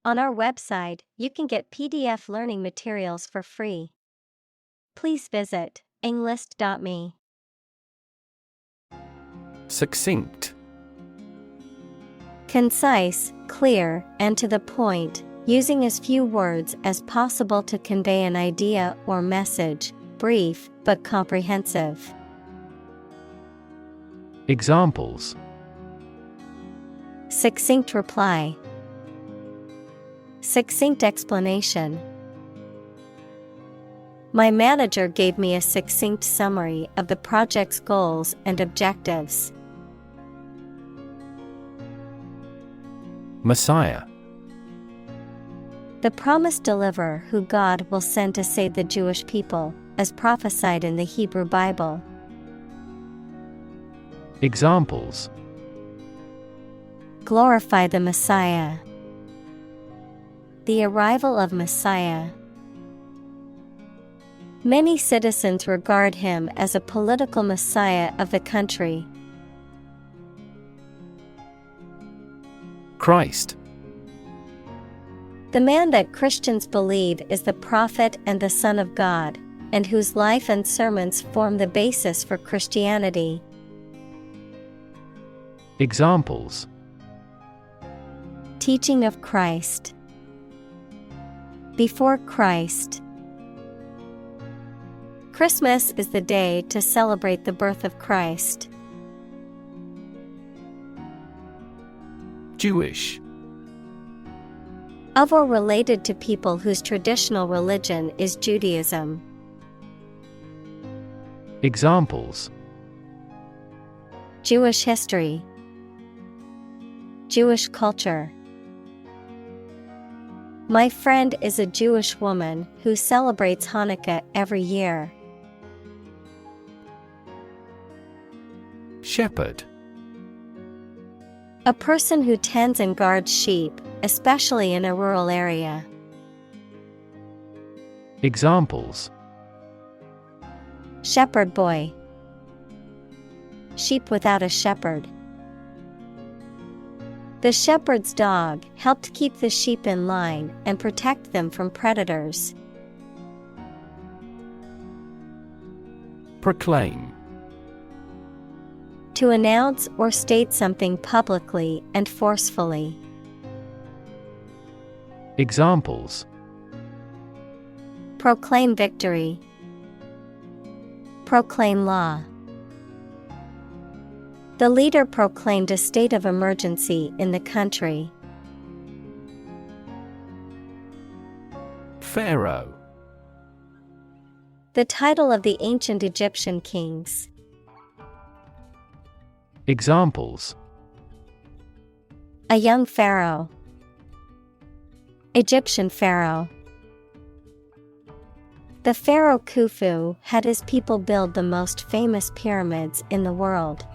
On our website, you can get PDF learning materials for free. Please visit englist.me. Succinct. Concise, clear, and to the point, using as few words as possible to convey an idea or message. Brief, but comprehensive. Examples: Succinct reply. Succinct explanation. My manager gave me a succinct summary of the project's goals and objectives. Messiah. The promised deliverer who God will send to save the Jewish people, as prophesied in the Hebrew Bible. Examples: Glorify the Messiah. The arrival of Messiah. Many citizens regard him as a political messiah of the country. Christ. The man that Christians believe is the prophet and the Son of God, and whose life and sermons form the basis for Christianity. Examples: Teaching of Christ. Before Christ. Christmas is the day to celebrate the birth of Christ. Jewish. Of or related to people whose traditional religion is Judaism. Examples: Jewish history. Jewish culture. My friend is a Jewish woman who celebrates Hanukkah every year. Shepherd. A person who tends and guards sheep, especially in a rural area. Examples: Shepherd boy. Sheep without a shepherd. The shepherd's dog helped keep the sheep in line and protect them from predators. Proclaim. To announce or state something publicly and forcefully. Examples: Proclaim victory. Proclaim law. The leader proclaimed a state of emergency in the country. Pharaoh. The title of the ancient Egyptian kings. Examples: A young pharaoh. Egyptian pharaoh. The pharaoh Khufu had his people build the most famous pyramids in the world.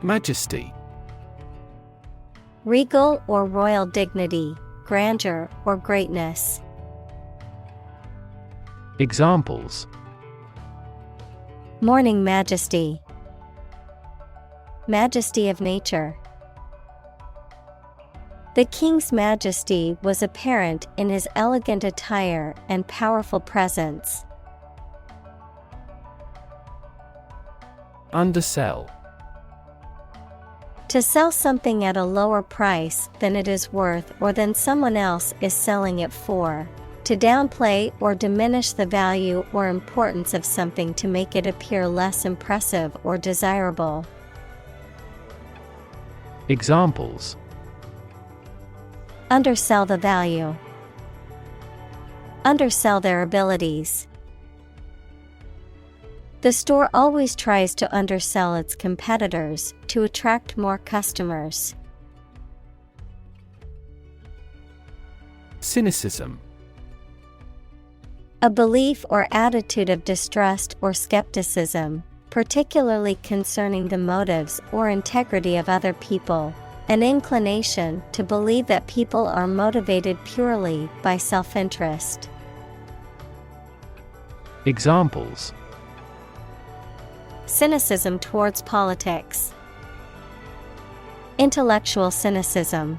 Majesty. Regal or royal dignity, grandeur or greatness. Examples: Morning majesty. Majesty of nature. The king's majesty was apparent in his elegant attire and powerful presence. Undersell. To sell something at a lower price than it is worth or than someone else is selling it for. To downplay or diminish the value or importance of something to make it appear less impressive or desirable. Examples: Undersell the value. Undersell their abilities. The store always tries to undersell its competitors to attract more customers. Cynicism. A belief or attitude of distrust or skepticism, particularly concerning the motives or integrity of other people. An inclination to believe that people are motivated purely by self-interest. Examples: Cynicism towards politics. Intellectual cynicism.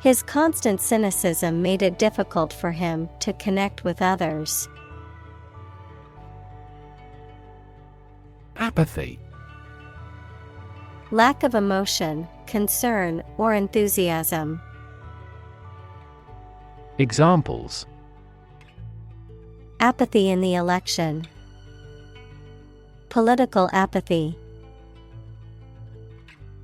His constant cynicism made it difficult for him to connect with others. Apathy. Lack of emotion, concern, or enthusiasm. Examples: Apathy in the election. Political apathy.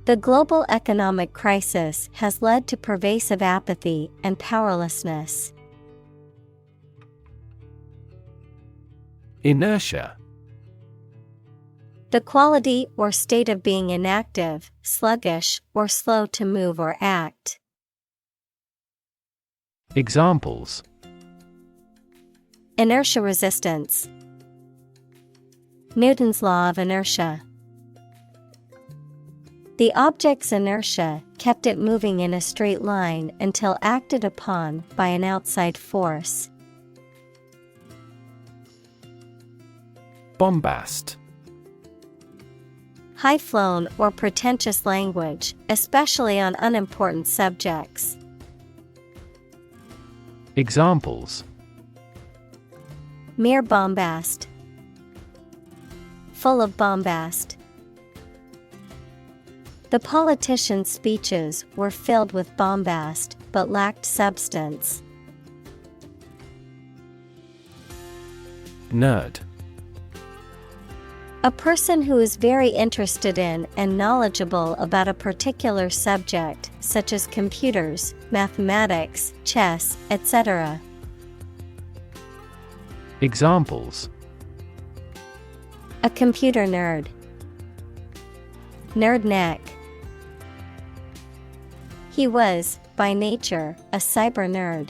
The global economic crisis has led to pervasive apathy and powerlessness. Inertia. The quality or state of being inactive, sluggish, or slow to move or act. Examples: Inertia resistance. Newton's law of inertia. The object's inertia kept it moving in a straight line until acted upon by an outside force. Bombast. High-flown or pretentious language, especially on unimportant subjects. Examples: Mere bombast. Full of bombast. The politicians' speeches were filled with bombast but lacked substance. Nerd. A person who is very interested in and knowledgeable about a particular subject, such as computers, mathematics, chess, etc. Examples: A computer nerd. Nerd neck. He was, by nature, a cyber nerd.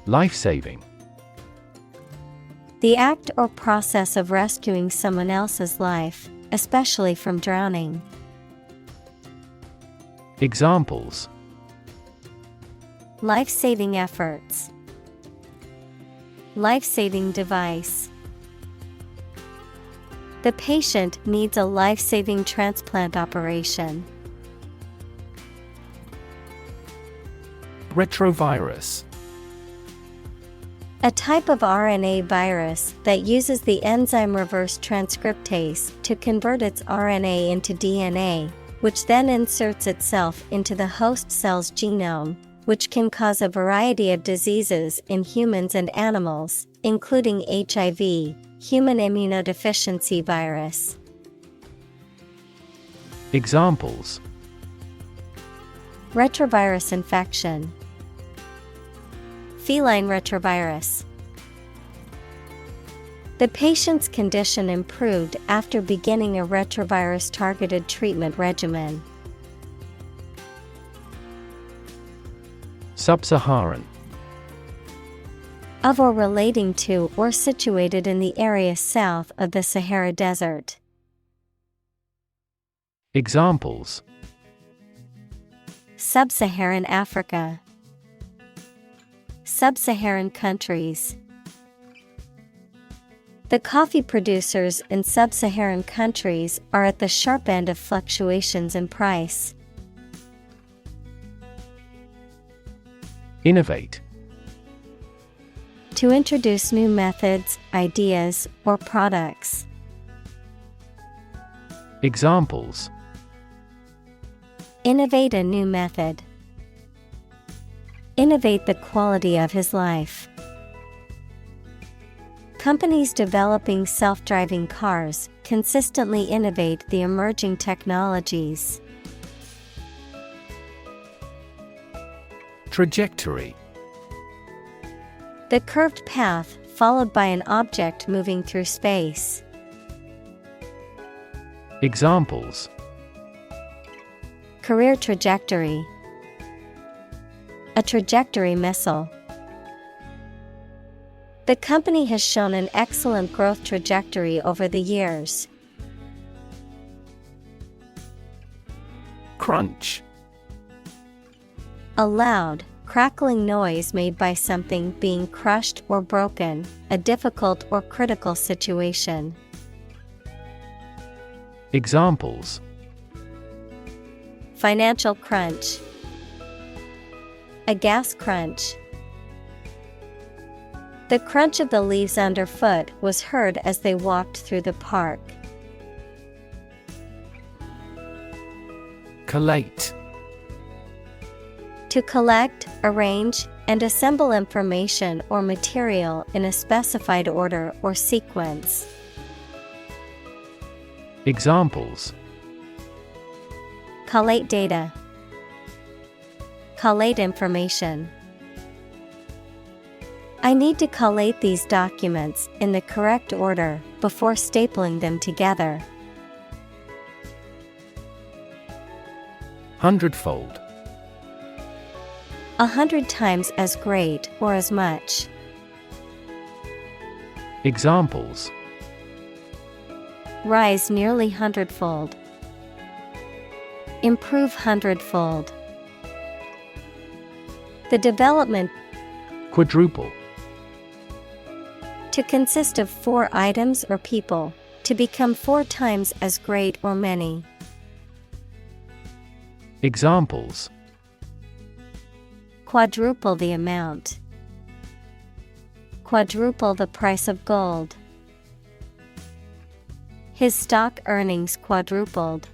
Life-saving. The act or process of rescuing someone else's life, especially from drowning. Examples: Life-saving efforts. Life-saving device. The patient needs a life-saving transplant operation. Retrovirus. A type of RNA virus that uses the enzyme reverse transcriptase to convert its RNA into DNA, which then inserts itself into the host cell's genome, which can cause a variety of diseases in humans and animals, including HIV, human immunodeficiency virus. Examples: Retrovirus infection. Feline retrovirus. The patient's condition improved after beginning a retrovirus-targeted treatment regimen. Sub-Saharan. Of or relating to or situated in the area south of the Sahara Desert. Examples: Sub-Saharan Africa. Sub-Saharan countries. The coffee producers in sub-Saharan countries are at the sharp end of fluctuations in price. Innovate. To introduce new methods, ideas, or products. Examples: Innovate a new method. Innovate the quality of his life. Companies developing self-driving cars consistently innovate the emerging technologies. Trajectory. The curved path followed by an object moving through space. Examples: Career trajectory. A trajectory missile. The company has shown an excellent growth trajectory over the years. Crunch. A loud, crackling noise made by something being crushed or broken, a difficult or critical situation. Examples: financial crunch, a gas crunch. The crunch of the leaves underfoot was heard as they walked through the park. Collate. To collect, arrange, and assemble information or material in a specified order or sequence. Examples: collate data, collate information. I need to collate these documents in the correct order before stapling them together. Hundredfold. 100 times as great or as much. Examples: rise nearly hundredfold, improve hundredfold. The development quadruple. to consist of 4 items or people, to become 4 times as great or many. Examples: quadruple the amount, quadruple the price of gold. His stock earnings quadrupled.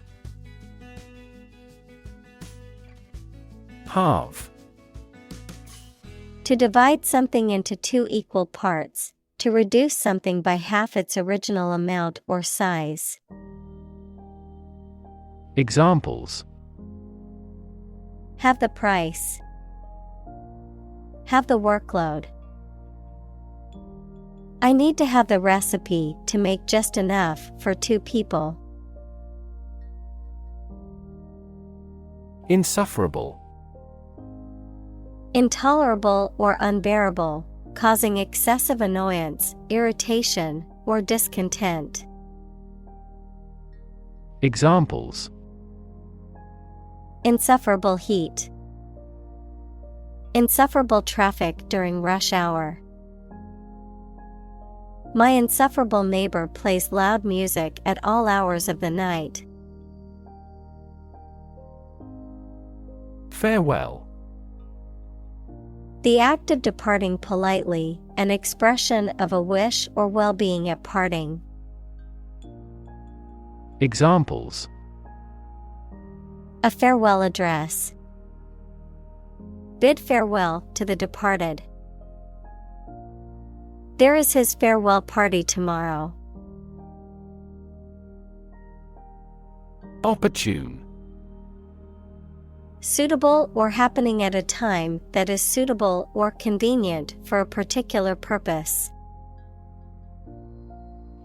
Halve. To divide something into 2 equal parts, to reduce something by half its original amount or size. Examples: have the price, have the workload. I need to have the recipe to make just enough for 2 people. Insufferable. Intolerable or unbearable, causing excessive annoyance, irritation, or discontent. Examples: insufferable heat, insufferable traffic during rush hour. My insufferable neighbor plays loud music at all hours of the night. Farewell. The act of departing politely, an expression of a wish or well-being at parting. Examples: a farewell address, bid farewell to the departed. There is his farewell party tomorrow. Opportune. Suitable or happening at a time that is suitable or convenient for a particular purpose.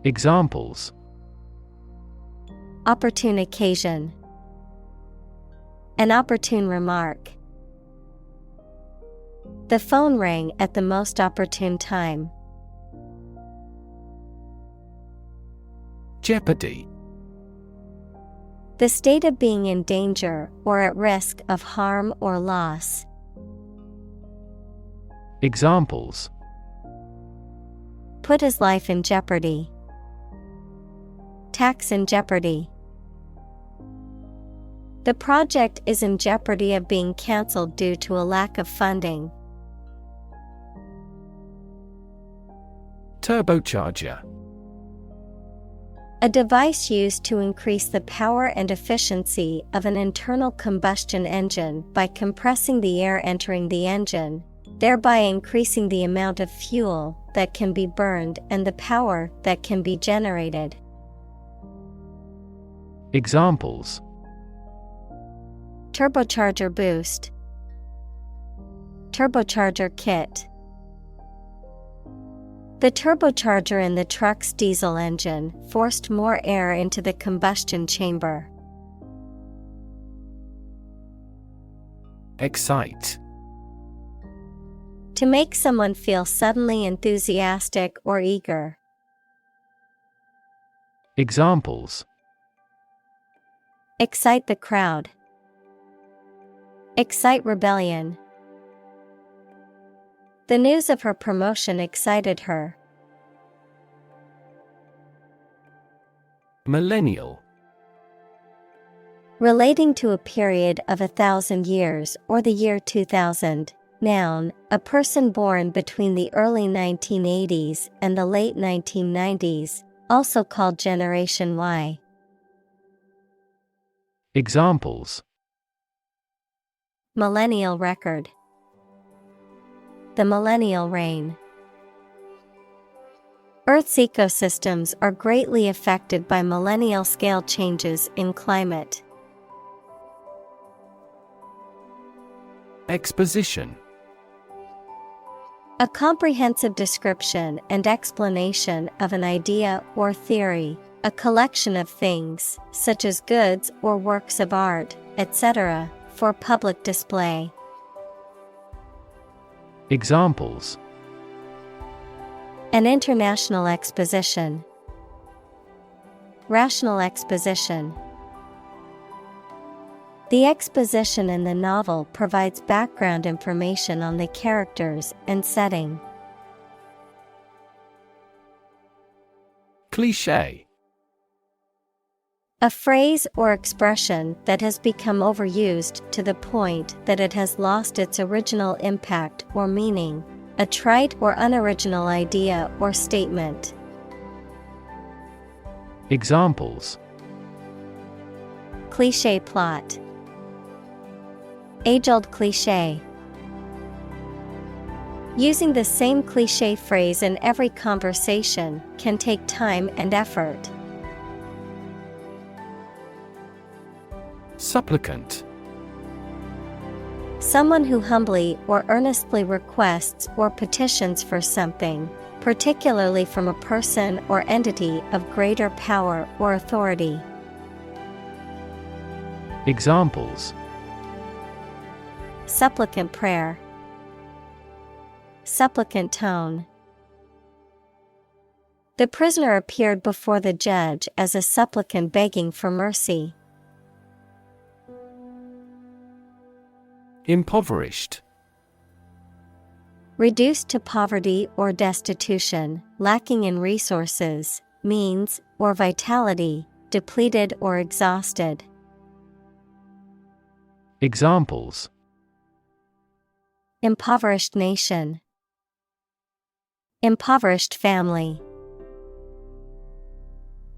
Examples: opportune occasion, an opportune remark. The phone rang at the most opportune time. Jeopardy. The state of being in danger or at risk of harm or loss. Examples: put his life in jeopardy, tax in jeopardy. The project is in jeopardy of being cancelled due to a lack of funding. Turbocharger. A device used to increase the power and efficiency of an internal combustion engine by compressing the air entering the engine, thereby increasing the amount of fuel that can be burned and the power that can be generated. Examples: turbocharger boost, turbocharger kit. The turbocharger in the truck's diesel engine forced more air into the combustion chamber. Excite. To make someone feel suddenly enthusiastic or eager. Examples: excite the crowd, excite rebellion. The news of her promotion excited her. Millennial. Relating to a period of 1,000 years or the year 2000. Noun, a person born between the early 1980s and the late 1990s, also called Generation Y. Examples: Millennial record. The millennial reign. Earth's ecosystems are greatly affected by millennial scale changes in climate. Exposition: A comprehensive description and explanation of an idea or theory, a collection of things, such as goods or works of art, etc., for public display. Examples: An international exposition. Rational exposition. The exposition in the novel provides background information on the characters and setting. Cliché: A phrase or expression that has become overused to the point that it has lost its original impact or meaning, a trite or unoriginal idea or statement. Examples: Cliché plot. Age-old cliché. Using the same cliché phrase in every conversation can take time and effort. Supplicant: Someone who humbly or earnestly requests or petitions for something, particularly from a person or entity of greater power or authority. Examples: Supplicant prayer. Supplicant tone. The prisoner appeared before the judge as a supplicant begging for mercy. Impoverished: Reduced to poverty or destitution, lacking in resources, means, or vitality, depleted or exhausted. Examples: Impoverished nation. Impoverished family.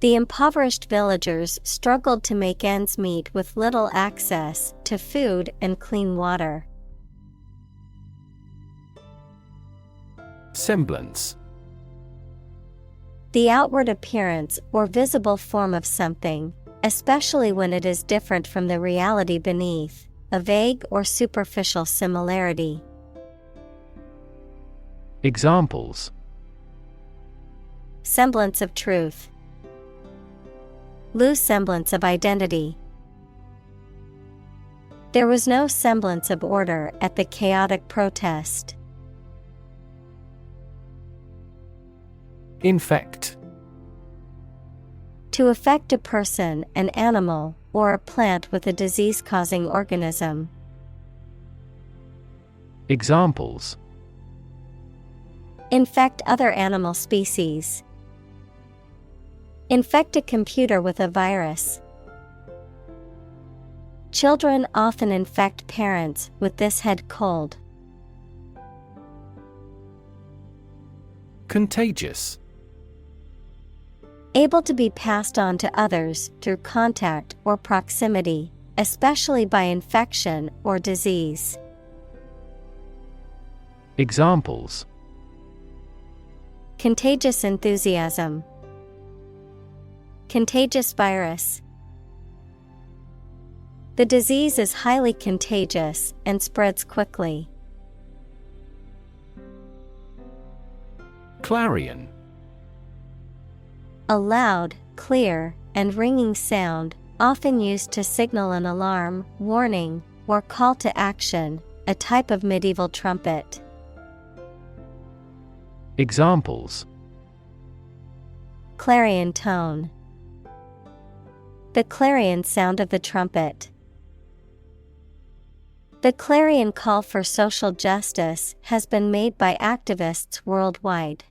The impoverished villagers struggled to make ends meet with little access to food and clean water. Semblance: The outward appearance or visible form of something, especially when it is different from the reality beneath, a vague or superficial similarity. Examples: Semblance of truth. Lose semblance of identity. There was no semblance of order at the chaotic protest. Infect: To affect a person, an animal, or a plant with a disease-causing organism. Examples: Infect other animal species. Infect a computer with a virus. Children often infect parents with this head cold. Contagious: Able to be passed on to others through contact or proximity, especially by infection or disease. Examples: Contagious enthusiasm. Contagious virus. The disease is highly contagious and spreads quickly. Clarion: A loud, clear, and ringing sound, often used to signal an alarm, warning, or call to action, a type of medieval trumpet. Examples: Clarion tone. The clarion sound of the trumpet. The clarion call for social justice has been made by activists worldwide.